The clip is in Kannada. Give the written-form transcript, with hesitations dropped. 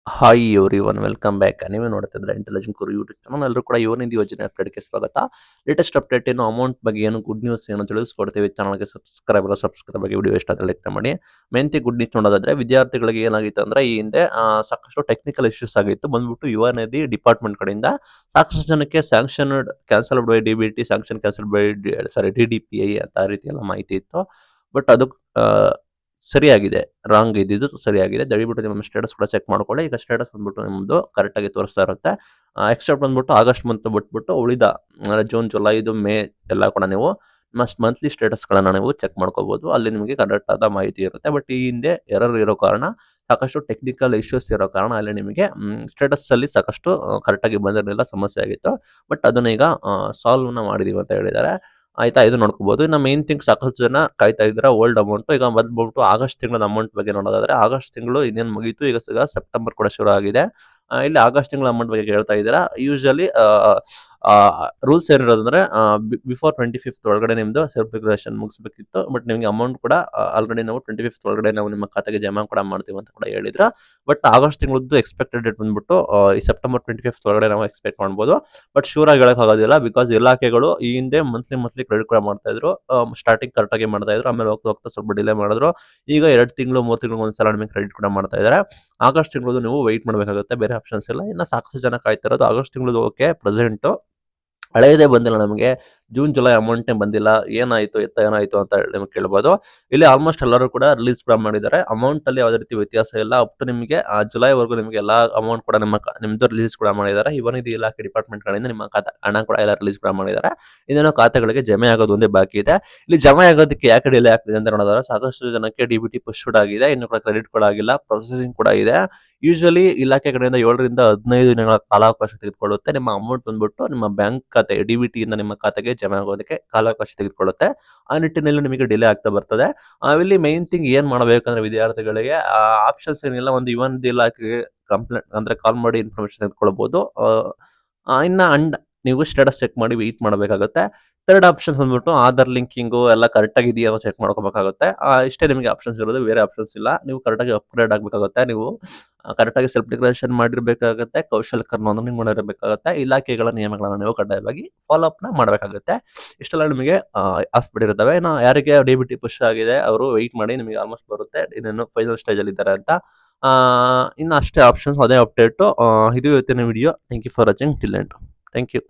Hi everyone welcome back. ನೀವೇ ನೋಡ್ತಿದ್ರೆ ಇಂಟೆಲಿಜೆಂಟ್ ಗುರು ಯೂಟ್ಯೂಬ್ ಚಾನಲ್. ಎಲ್ಲರೂ ಕೂಡ ಯುವನಿಧಿ ಯೋಜನೆ ಅಪ್ಡೇಟ್ಗೆ ಸ್ವಾಗತ. ಲೇಟೆಸ್ಟ್ ಅಪ್ಡೇಟ್ ಏನು, ಅಮೌಂಟ್ ಬಗ್ಗೆ ಏನು, ಗುಡ್ ನ್ಯೂಸ್ ಏನು ತಿಳಿಸ್ಕೊಡ್ತೀವಿ. ಚಾನಲ್ಗೆ ಸಬ್ಸ್ಕ್ರೈಬ್ ಆಗಿ ವಿಡಿಯೋ ಇಷ್ಟ ಆದರೆ ಲೈಕ್ ಮಾಡಿ. ಮೇನ್ತಿ ಗುಡ್ ನ್ಯೂಸ್ ನೋಡೋದಾದ್ರೆ, ವಿದ್ಯಾರ್ಥಿಗಳಿಗೆ ಏನಾಗಿತ್ತು ಅಂದ್ರೆ ಈ ಹಿಂದೆ ಸಾಕಷ್ಟು ಟೆಕ್ನಿಕಲ್ ಇಶ್ಯೂಸ್ ಆಗಿತ್ತು. ಬಂದ್ಬಿಟ್ಟು ಯುವನಿಧಿ ಡಿಪಾರ್ಟ್ಮೆಂಟ್ ಕಡೆಯಿಂದ ಸಾಕಷ್ಟು ಜನಕ್ಕೆ cancelled by DBT, sanction cancelled by DDPI ಅಂತ ಆ ರೀತಿ ಎಲ್ಲ ಮಾಹಿತಿ ಇತ್ತು. ಬಟ್ ಅದು ಆ, ಸರಿಯಾಗಿದೆ. ರಾಂಗ್ ಇದ್ದಿದ್ದು ಸರಿಯಾಗಿದೆ. ದಯವಿಟ್ಟು ನಿಮ್ಮ ಸ್ಟೇಟಸ್ ಕೂಡ ಚೆಕ್ ಮಾಡ್ಕೊಳ್ಳಿ. ಈಗ ಸ್ಟೇಟಸ್ ಬಂದ್ಬಿಟ್ಟು ನಿಮ್ಮದು ಕರೆಕ್ಟಾಗಿ ತೋರಿಸ್ತಾ ಇರುತ್ತೆ. ಎಕ್ಸೆಪ್ಟ್ ಬಂದ್ಬಿಟ್ಟು ಆಗಸ್ಟ್ ಮಂತ್ ಬಿಟ್ಬಿಟ್ಟು ಉಳಿದ ಜೂನ್, ಜುಲೈ, ಮೇ ಎಲ್ಲ ಕೂಡ ನೀವು ಮಂತ್ಲಿ ಸ್ಟೇಟಸ್ಗಳನ್ನು ನೀವು ಚೆಕ್ ಮಾಡ್ಕೋಬಹುದು. ಅಲ್ಲಿ ನಿಮಗೆ ಕರೆಕ್ಟ್ ಆದ ಮಾಹಿತಿ ಇರುತ್ತೆ. ಬಟ್ ಈ ಹಿಂದೆ ಎರರ್ ಇರೋ ಕಾರಣ, ಸಾಕಷ್ಟು ಟೆಕ್ನಿಕಲ್ ಇಶ್ಯೂಸ್ ಇರೋ ಕಾರಣ ಅಲ್ಲಿ ನಿಮಗೆ ಸ್ಟೇಟಸ್ ಅಲ್ಲಿ ಸಾಕಷ್ಟು ಕರೆಕ್ಟಾಗಿ ಬಂದಿರಲಿಲ್ಲ, ಸಮಸ್ಯೆ ಆಗಿತ್ತು. ಬಟ್ ಅದನ್ನ ಈಗ ಸಾಲ್ವ್ನ ಮಾಡಿದೀವಿ ಅಂತ ಹೇಳಿದ್ದಾರೆ. ಆಯ್ತಾ, ಇದು ನೋಡ್ಕೋಬಹುದು. ಇನ್ನು ಮೇನ್ ಥಿಂಗ್, ಸಾಕಷ್ಟು ಜನ ಕಾಯ್ತಾ ಇದ್ರೆ ಓಲ್ಡ್ ಅಮೌಂಟ್. ಈಗ ಬಂದ್ಬಿಟ್ಟು ಆಗಸ್ಟ್ ತಿಂಗಳ ಅಮೌಂಟ್ ಬಗ್ಗೆ ನೋಡೋದಾದ್ರೆ, ಆಗಸ್ಟ್ ತಿಂಗಳು ಇನ್ನೇನು ಮುಗೀತು. ಈಗ ಸೆಪ್ಟೆಂಬರ್ ಕೂಡ ಶುರು ಆಗಿದೆ. ಇಲ್ಲಿ ಆಗಸ್ಟ್ ತಿಂಗಳ ಅಮೌಂಟ್ ಬಗ್ಗೆ ಕೇಳ್ತಾ ಇದ್ದೀರಾ. ಯೂಶಲಿ ರೂಲ್ಸ್ ಏನಿರೋದಂದ್ರೆ, ಬಿಫೋರ್ 25th ಒಳಗಡೆ ನಿಮ್ದು ಸೆಲ್ಫ್ ಡಿಕ್ಲರೇಷನ್ ಮುಗಿಸ್ಬೇಕಿತ್ತು. ಬಟ್ ನಿಮಗೆ ಅಮೌಂಟ್ ಕೂಡ ಆಲ್ರೆಡಿ ನಾವು 25th ಒಳಗಡೆ ನಾವು ನಿಮ್ಮ ಖಾತೆಗೆ ಜಮಾ ಕೂಡ ಮಾಡ್ತೀವಿ ಅಂತ ಕೂಡ ಹೇಳಿದ್ರು. ಬಟ್ ಆಗಸ್ಟ್ ತಿಂಗಳದ್ದು ಎಕ್ಸ್ಪೆಕ್ಟೆಡ್ ಡೇಟ್ ಬಂದ್ಬಿಟ್ಟು ಈ ಸೆಪ್ಟೆಂಬರ್ 25th ಒಳಗಡೆ ನಾವು ಎಕ್ಸ್ಪೆಕ್ಟ್ ಮಾಡ್ಬೋದು. ಬಟ್ ಶೂರ್ ಆಗಿ ಹೇಳಕ್ ಆಗೋದಿಲ್ಲ, ಬಿಕಾಸ್ ಇಲಾಖೆಗಳು ಈ ಹಿಂದೆ ಮಂತ್ಲಿ ಕ್ರೆಡಿಟ್ ಕೂಡ ಮಾಡ್ತಾ ಇದ್ರು. ಸ್ಟಾರ್ಟಿಂಗ್ ಕರೆಕ್ಟ್ ಆಗಿ ಮಾಡ್ತಾ ಇದ್ರು, ಆಮೇಲೆ ಹೋಗ್ತಾ ಹೋಗ್ತಾ ಸ್ವಲ್ಪ ಡಿಲೇ ಮಾಡಿದ್ರು. ಈಗ 2 ತಿಂಗಳು 3 ತಿಂಗಳು ಒಂದ್ಸಲ ನಿಮಗೆ ಕ್ರೆಡಿಟ್ ಕೂಡ ಮಾಡ್ತಾ ಇದ್ದಾರೆ. ಆಗಸ್ಟ್ ತಿಂಗಳು ನೀವು ವೆಯ್ಟ್ ಮಾಡಬೇಕಾಗುತ್ತೆ, ಬೇರೆ ಆಪ್ಷನ್ಸ್ ಇಲ್ಲ. ಇನ್ನು ಸಾಕಷ್ಟು ಜನ ಕಾಯ್ತಾ ಇರೋದು ಆಗಸ್ಟ್ ತಿಂಗಳು. ಓಕೆ, ಪ್ರೆಸೆಂಟ್ ಹಳೆಯದೇ ಬಂದಿಲ್ಲ ನಮಗೆ, ಜೂನ್ ಜುಲೈ ಅಮೌಂಟೇ ಬಂದಿಲ್ಲ, ಏನಾಯ್ತು ಏನಾಯ್ತು ಅಂತ ಹೇಳಿ ನಿಮ್ಗೆ ಕೇಳ್ಬೋದು. ಇಲ್ಲಿ ಆಲ್ಮೋಸ್ಟ್ ಎಲ್ಲರೂ ಕೂಡ ರಿಲೀಸ್ ಕೂಡ ಮಾಡಿದ್ದಾರೆ. ಅಮೌಂಟ್ ಅಲ್ಲಿ ಯಾವುದೇ ರೀತಿ ವ್ಯತ್ಯಾಸ ಇಲ್ಲ. ಅಪ್ ಟು ನಿಮಗೆ ಜುಲೈವರೆಗೂ ನಿಮಗೆ ಎಲ್ಲ ಅಮೌಂಟ್ ಕೂಡ ನಿಮ್ದು ರಿಲೀಸ್ ಕೂಡ ಮಾಡಿದ್ದಾರೆ. ಇವನ್ ಇದು ಇಲಾಖೆ ಡಿಪಾರ್ಟ್ಮೆಂಟ್ ಕಡೆಯಿಂದ ನಿಮ್ಮ ಖಾತೆ ಹಣ ಕೂಡ ಎಲ್ಲ ರಿಲೀಸ್ ಕೂಡ ಮಾಡಿದ್ದಾರೆ. ಇನ್ನೇನೋ ಖಾತೆಗಳಿಗೆ ಜಮೆ ಆಗೋದು ಒಂದೇ ಬಾಕಿ ಇದೆ. ಇಲ್ಲಿ ಜಮೆ ಆಗೋದಕ್ಕೆ ಯಾಕೆ ಡಿಲೇ ಆಗ್ತಿದೆ ಅಂತ ನೋಡಿದ್ರೆ, ಸಾಕಷ್ಟು ಜನಕ್ಕೆ ಡಿ.ಬಿ.ಟಿ ಪುಷ್ಡ್ ಆಗಿದೆ, ಇನ್ನು ಕೂಡ ಕ್ರೆಡಿಟ್ ಕೂಡ ಆಗಿಲ್ಲ, ಪ್ರೊಸೆಸಿಂಗ್ ಕೂಡ ಇದೆ. ಯೂಶಲಿ ಇಲಾಖೆ ಕಡೆಯಿಂದ 7ರಿಂದ 15 ದಿನಗಳ ಕಾಲಾವಕಾಶ ತೆಗೆದುಕೊಳ್ಳುತ್ತೆ. ನಿಮ್ಮ ಅಮೌಂಟ್ ಬಂದ್ಬಿಟ್ಟು ನಿಮ್ಮ ಬ್ಯಾಂಕ್ ಖಾತೆ ಡಿ.ಬಿ.ಟಿ ಇಂದ ನಿಮ್ಮ ಖಾತೆಗೆ ಜಮೆ ಆಗೋದಕ್ಕೆ ಕಾಲಾವಕಾಶ ತೆಗೆದುಕೊಳ್ಳುತ್ತೆ. ಆ ನಿಟ್ಟಿನಲ್ಲಿ ನಿಮಗೆ ಡಿಲೇ ಆಗ್ತಾ ಬರ್ತದೆ. ಇಲ್ಲಿ ಮೈನ್ ಥಿಂಗ್ ಏನ್ ಮಾಡಬೇಕಂದ್ರೆ, ವಿದ್ಯಾರ್ಥಿಗಳಿಗೆ ಆಪ್ಷನ್ಸ್ ಏನಿಲ್ಲ. ಒಂದು ಇವನ್ ಇಲಾಖೆಗೆ ಕಂಪ್ಲೇಂಟ್ ಅಂದ್ರೆ ಕಾಲ್ ಮಾಡಿ ಇನ್ಫಾರ್ಮೇಶನ್ ತೆಗೆದುಕೊಳ್ಬಹುದು. ಇನ್ನ ನೀವು ಸ್ಟೇಟಸ್ ಚೆಕ್ ಮಾಡಿ ವೆಯ್ಟ್ ಮಾಡಬೇಕಾಗುತ್ತೆ. ಥರ್ಡ್ ಆಪ್ಷನ್ಸ್ ಬಂದ್ಬಿಟ್ಟು ಆಧಾರ್ ಲಿಂಕಿಂಗು ಎಲ್ಲ ಕರೆಕ್ಟ್ ಆಗಿದೆಯಾ ಅಂತ ಚೆಕ್ ಮಾಡ್ಕೋಬೇಕಾಗುತ್ತೆ. ಇಷ್ಟೇ ನಿಮಗೆ ಆಪ್ಷನ್ಸ್ ಇರೋದು, ಬೇರೆ ಆಪ್ಷನ್ಸ್ ಇಲ್ಲ. ನೀವು ಕರೆಕ್ಟಾಗಿ ಅಪ್ಗ್ರೇಡ್ ಆಗಬೇಕಾಗುತ್ತೆ. ನೀವು ಕರೆಕ್ಟಾಗಿ ಸೆಲ್ಫ್ ಡಿಕ್ಲರೇಷನ್ ಮಾಡಿರಬೇಕಾಗುತ್ತೆ, ಕೌಶಲ್ಯ ನೋಂದಣಿ ಮಾಡಿರಬೇಕಾಗುತ್ತೆ. ಇಲಾಖೆಗಳ ನಿಯಮಗಳನ್ನು ನೀವು ಕಡ್ಡಾಯವಾಗಿ ಫಾಲೋ ಅಪ್ನ ಮಾಡಬೇಕಾಗುತ್ತೆ. ಇಷ್ಟೆಲ್ಲ ನಿಮಗೆ ಇರ್ತವೆ. ಇನ್ನು ಯಾರಿಗೆ ಡಿ.ಬಿ.ಟಿ ಪುಷ್ ಆಗಿದೆ ಅವರು ವೆಯ್ಟ್ ಮಾಡಿ, ನಿಮಗೆ ಆಲ್ಮೋಸ್ಟ್ ಬರುತ್ತೆ. ಇನ್ನೇನು ಫೈನಲ್ ಸ್ಟೇಜ್ ಅಲ್ಲಿ ಇದ್ದಾರೆ ಅಂತ. ಇನ್ನು ಅಷ್ಟೇ ಆಪ್ಷನ್ಸ್, ಅದೇ ಅಪ್ಡೇಟು. ಇದು ಇವತ್ತಿನ video. Thank you for watching till end. Thank you.